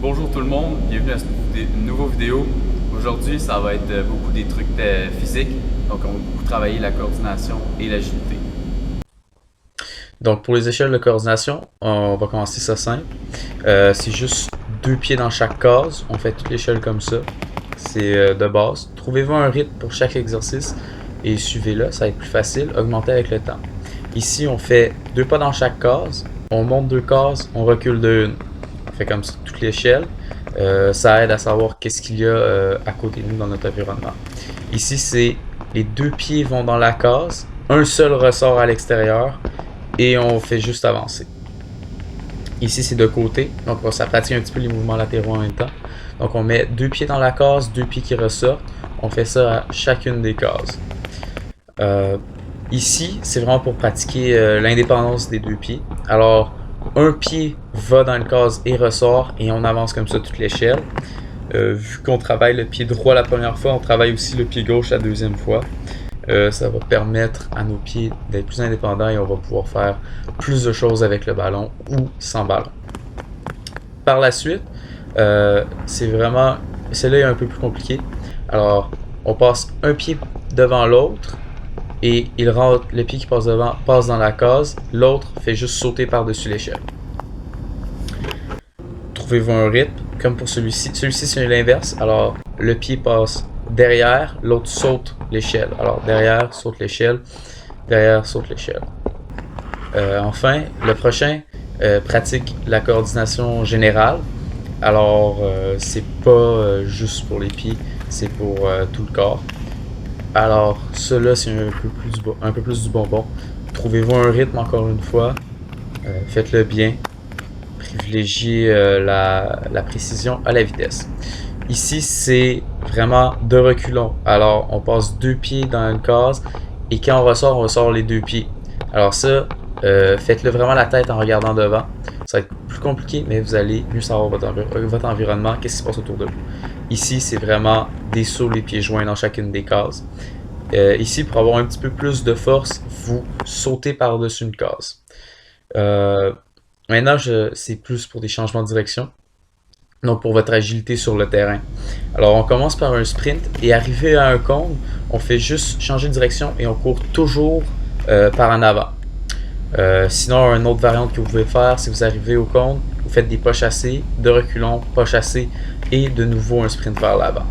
Bonjour tout le monde, bienvenue à cette nouvelle vidéo. Aujourd'hui, ça va être beaucoup des trucs physiques. Donc, on va beaucoup travailler la coordination et l'agilité. Donc pour les échelles de coordination, on va commencer ça simple. C'est juste 2 pieds dans chaque case. On fait toute l'échelle comme ça. C'est de base. Trouvez-vous un rythme pour chaque exercice et suivez-le, ça va être plus facile. Augmentez avec le temps. Ici, on fait 2 pas dans chaque case. On monte 2 cases, on recule de une. On fait comme ça toute l'échelle. Ça aide à savoir qu'est-ce qu'il y a à côté de nous dans notre environnement. Ici, c'est les 2 pieds vont dans la case, un seul ressort à l'extérieur et on fait juste avancer. Ici, c'est de côté, donc ça pratique un petit peu les mouvements latéraux en même temps. Donc on met 2 pieds dans la case, 2 pieds qui ressortent. On fait ça à chacune des cases. Ici, c'est vraiment pour pratiquer l'indépendance des 2 pieds. Alors, un pied va dans une case et ressort, et on avance comme ça toute l'échelle. Vu qu'on travaille le pied droit la première fois, on travaille aussi le pied gauche la deuxième fois. Ça va permettre à nos pieds d'être plus indépendants et on va pouvoir faire plus de choses avec le ballon ou sans ballon. Par la suite, c'est vraiment... Celle-là est un peu plus compliqué. Alors, on passe un pied devant l'autre et il rentre, le pied qui passe devant passe dans la case, l'autre fait juste sauter par-dessus l'échelle. Trouvez-vous un rythme, comme pour celui-ci. Celui-ci, c'est l'inverse. Alors, le pied passe derrière, l'autre saute l'échelle. Alors, derrière, saute l'échelle. Derrière, saute l'échelle. Enfin, le prochain pratique la coordination générale. Alors, c'est pas juste pour les pieds, c'est pour tout le corps. Alors, cela, c'est un peu plus du bonbon. Trouvez-vous un rythme, encore une fois. Faites-le bien. Privilégiez la précision à la vitesse. Ici, c'est vraiment de reculons. Alors, on passe 2 pieds dans une case et quand on ressort les 2 pieds. Alors ça, faites-le vraiment la tête en regardant devant. Ça va être plus compliqué, mais vous allez mieux savoir votre environnement, qu'est-ce qui se passe autour de vous. Ici, c'est vraiment des sauts les pieds joints dans chacune des cases. Ici, pour avoir un petit peu plus de force, vous sautez par-dessus une case. Maintenant, c'est plus pour des changements de direction. Donc pour votre agilité sur le terrain. Alors on commence par un sprint et arrivé à un cône, on fait juste changer de direction et on court toujours par en avant. Sinon, une autre variante que vous pouvez faire, si vous arrivez au cône, vous faites des pas chassés, de reculons, pas chassés et de nouveau un sprint vers l'avant.